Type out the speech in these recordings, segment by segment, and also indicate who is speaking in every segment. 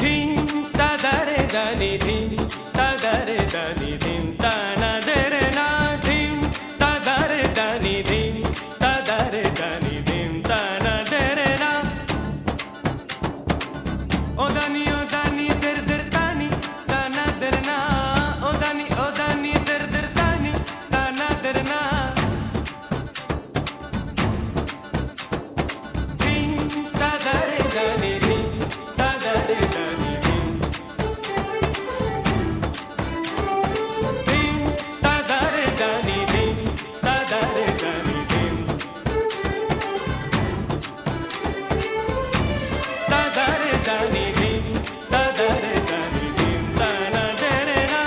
Speaker 1: ధీం తదరే దని ధీం తదరే దని ధీం తనదరే నా ధీం తదరే దని ధీం తదరే దని ధీం తనదరే నా ఓ దని దర్ దర్ తాని తనదరే నా ఓ దని దర్ దర్ తాని తనదరే నా ధీం తదరే దని ధీం తదరే దని ధీం ధీం తదరే దని ధీం తదరే దని ధీం తదరే దని ధీం తదరే దని ధీం తనదరే నా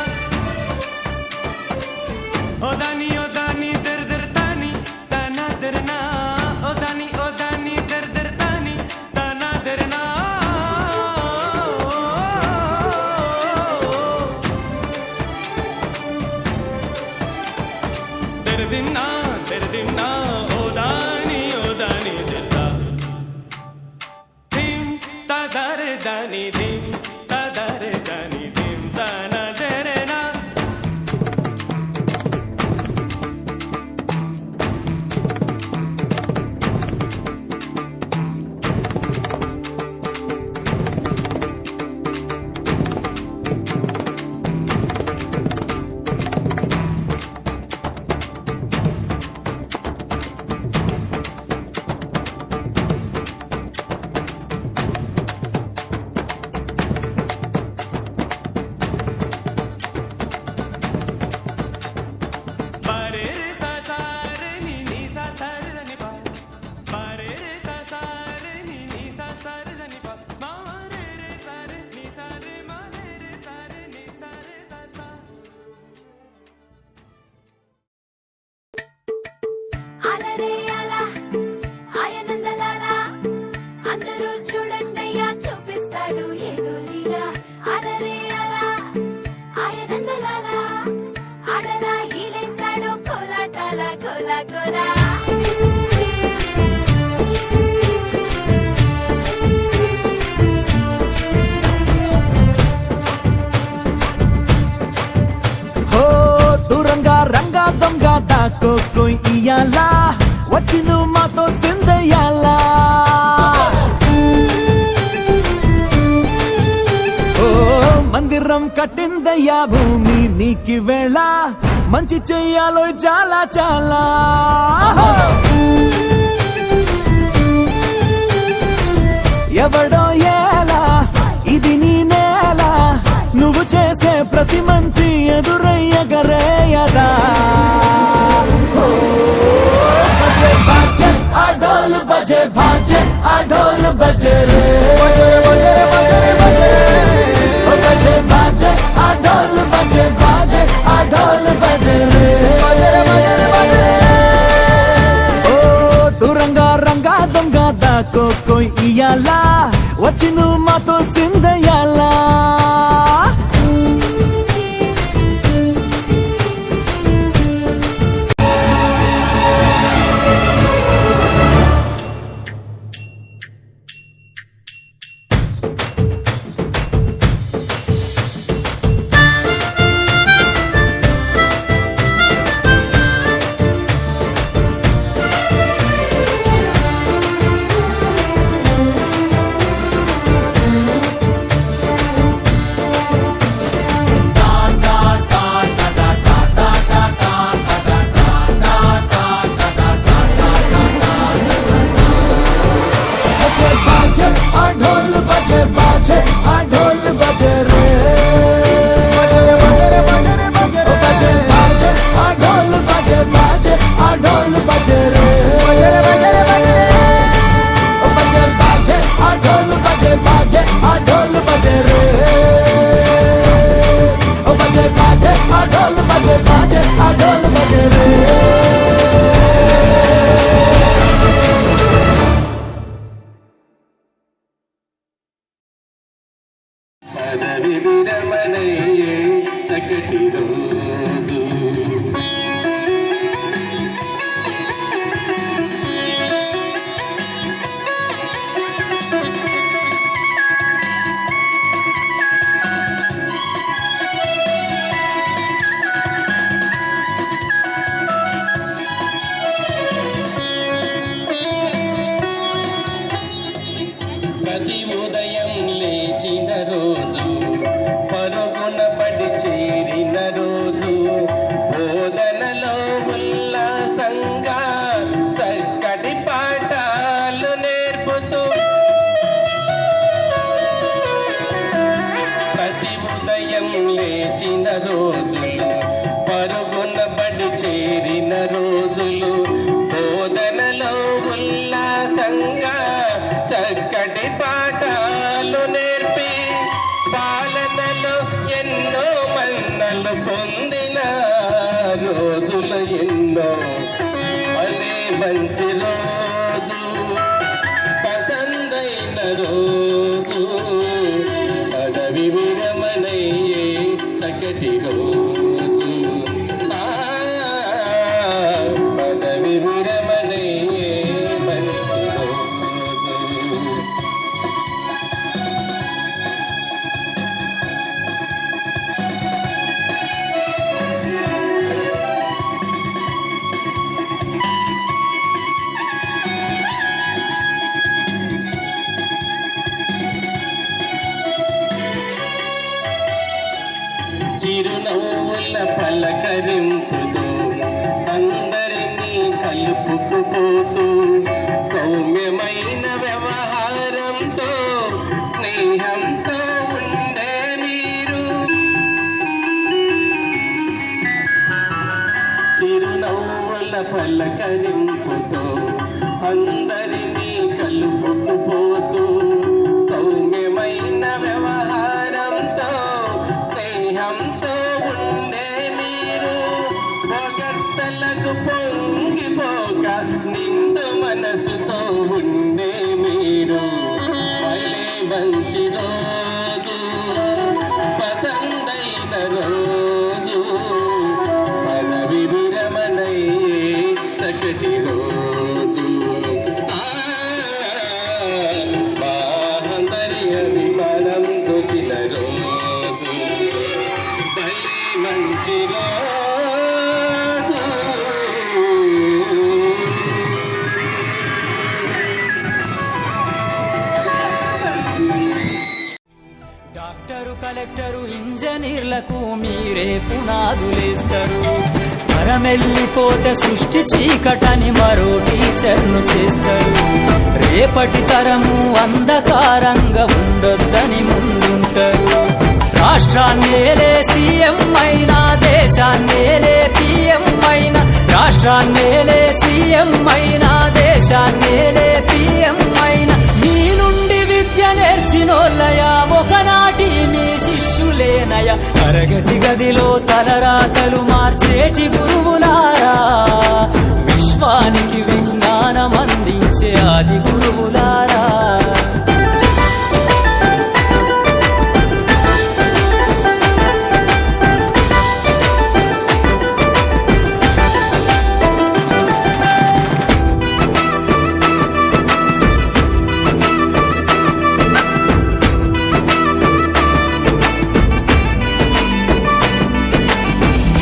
Speaker 1: ఓ దని దర్ దర్ తాని తనదరే నా ఓ దని దర్ దర్ తాని తనదరే నా తెరదిన్నా ఓ దాని తెరదా ధీం తదరే దని ధీం తదరే దని ధీం తనదరే నా పరే రే సా సా రే ని సా సా రే ని పా పరే రే సా సా రే ని సా సా రే ని పా మా రే రే సా రే ని సా రే మా రే రే సా రే ని సా రే సా సా
Speaker 2: అలరే అలా ఆయనందలాలా అందరూ చూడండయ్యా చూపిస్తాడు ఏదో లీలా అలరే అలా ఆయనందలాలా ఆడలా ఈలేశాడు కోలాటాల కోలా కోలా
Speaker 3: హో దూరంగా రంగా దొంగ దాక్కో ఇయ్యాలా వచ్చి నువ్వు మాతో సిందయ్యాలా ఓ మందిరం కట్టిందయ్యా భూమి నీకి వేళ మంచి చెయ్యాలో చాలా చాలా ఎవడో ఎలా ఇది నీ నేల నువ్వు చేసే ప్రతి మంచి ఎదురయ్యగరేయదా బజే బాజే ఆ ఢోల్ బజే బాజే ఆ ఢోల్ బజే రే బజే బాజే ఆ ఢోల్ బజే బాజే ఆ ఢోల్ బజే రే ఓ దూరంగా రంగా దొంగ దాక్కో ఇయ్యాలా వచ్చి నువ్వు మాతో సిందయ్యాలా
Speaker 4: పదవి విరమణయ్యే చక్కటి రోజు ప్రతి ఉదయం లేచిన రోజు పరుగున పడి చేరిన రోజు బోధనలో ఉల్లాసంగా చక్కటి పాఠాలు నేర్పుతూ ప్రతి ఉదయం లేచిన రోజులు పరుగున బడి చేరిన రోజులు బోధనలో ఉల్లాసంగా చక్కటి పాఠాలు నేర్పి పాలనలో ఎన్నో మన్నలు పొందిన రోజులు ఎన్నో అదే మంచి రోజు పసందైన రోజు పదవి విరమణయ్యే చక్కటి రోజు పదవి విరమణయ్యే మంచి రోజు. చిరునవ్వుల పలకరింపుతో అందరినీ కలుపుకుపోతూ సౌమ్యమైన వ్యవహారంతో స్నేహంతో ఉండే మీరు చిరునవ్వుల పలకరింపుతో అందరినీ కలుపుకుపోతూ సౌమ్యమైన వ్యవహారంతో స్నేహంతో ఉండే మీరు పొగడ్తలకు పొంగిపోక నిండు మనసుతో ఉండే మీరు భలే మంచి రోజు పసందైన రోజు పదవి విరమణయ్యే చక్కటి రోజు బాహందరి అభిమానం తోచిన రోజు భలే మంచి రోజు.
Speaker 3: డాక్టరు కలెక్టరు ఇంజనీర్లకు మీరే పునాదులేస్తారు తరమెల్లిపోతే సృష్టి చీకటని మరో టీచర్ను చేస్తారు రేపటి తరము అంధకారంగా ఉండొద్దని ముందుంటారు రాష్ట్రాన్నేలే సీఎం అయినా దేశాన్నేలే పీఎం అయినా రాష్ట్రాన్నేలే సీఎం అయినా దేశాన్నేలే పీఎం అయినా మీ నుండి విద్య నేర్చినోళ్ళయా ఒకనాటి మీ శిష్యులేనయా తరగతి గదిలో తలరాతలు మార్చేటి గురువులారా విశ్వానికి విజ్ఞానం అందించే ఆది గురువులారా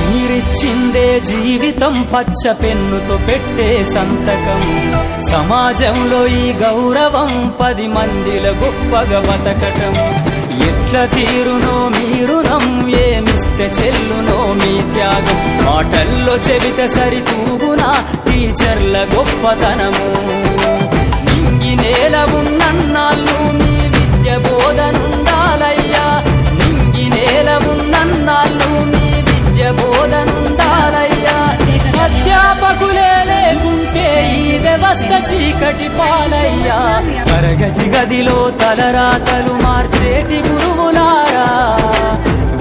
Speaker 3: మీరిచ్చిందే జీవితం పచ్చ పెన్నుతో పెట్టే సంతకం సమాజంలో ఈ గౌరవం 10 మందిల గొప్పగా బతకటం ఎట్ల తీరునో మీ రుణం ఏమిస్తే చెల్లునో మీ త్యాగం మాటల్లో చెబితే సరితూగునా టీచర్ల గొప్పతనము నింగి నేల ఉన్నన్నాళ్ళు మీ విద్య బోధనుండాలయ్యా నింగి నేల ఉన్నన్నాళ్ళు మీ విద్య బోధనుండాలయ్యా అధ్యాపకులే లేకుంటే ఈ వ్యవస్థ చీకటి పాలయ్యా తరగతి గదిలో తలరాతలు మార్చేటి గురువులారా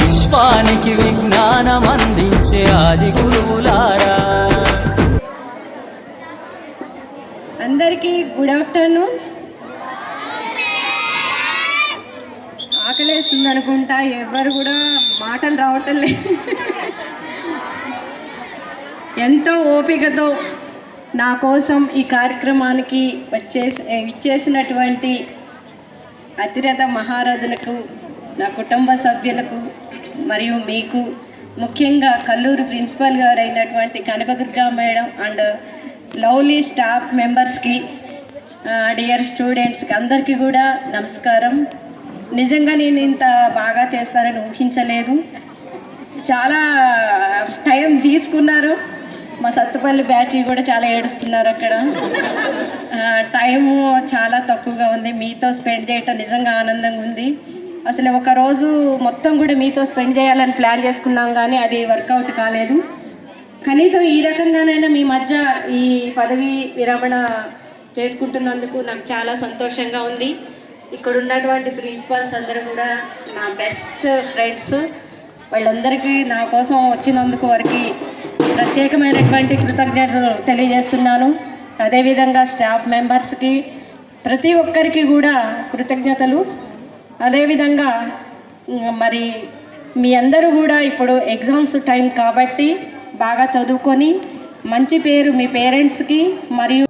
Speaker 3: విశ్వానికి విజ్ఞానం అందించే ఆది గురువులారా
Speaker 5: అందరికీ గుడ్ ఆఫ్టర్నూన్. ఆకలేస్తుంది అనుకుంటా, ఎవరు కూడా మాటలు రావటం లేదు. ఎంతో ఓపికతో నా కోసం ఈ కార్యక్రమానికి ఇచ్చేసినటువంటి అతిరథ మహారథులకు, నా కుటుంబ సభ్యులకు మరియు మీకు, ముఖ్యంగా కల్లూరు ప్రిన్సిపల్ గారు అయినటువంటి Kanakadurga madam and lovely staff మెంబర్స్కి డియర్ స్టూడెంట్స్కి అందరికీ కూడా నమస్కారం. నిజంగా నేను ఇంత బాగా చేస్తానని ఊహించలేదు. చాలా టైం తీసుకున్నారు. మా సత్తుపల్లి బ్యాచ్ కూడా చాలా ఏడుస్తున్నారు అక్కడ. టైము చాలా తక్కువగా ఉంది. మీతో స్పెండ్ చేయటం నిజంగా ఆనందంగా ఉంది. అసలు ఒక రోజు మొత్తం కూడా మీతో స్పెండ్ చేయాలని ప్లాన్ చేసుకున్నాం, కానీ అది వర్కౌట్ కాలేదు. కనీసం ఈ రకంగానైనా మీ మధ్య ఈ పదవి విరమణ చేసుకుంటున్నందుకు నాకు చాలా సంతోషంగా ఉంది. ఇక్కడ ఉన్నటువంటి ప్రిన్సిపల్స్ అందరూ కూడా నా బెస్ట్ ఫ్రెండ్స్. వాళ్ళందరికీ నా కోసం వచ్చినందుకు వారికి ప్రత్యేకమైనటువంటి కృతజ్ఞతలు తెలియజేస్తున్నాను. అదేవిధంగా స్టాఫ్ మెంబర్స్కి ప్రతి ఒక్కరికి కూడా కృతజ్ఞతలు. అదేవిధంగా మరి మీ అందరూ కూడా ఇప్పుడు ఎగ్జామ్స్ టైం కాబట్టి బాగా చదువుకొని మంచి పేరు మీ పేరెంట్స్కి మరియు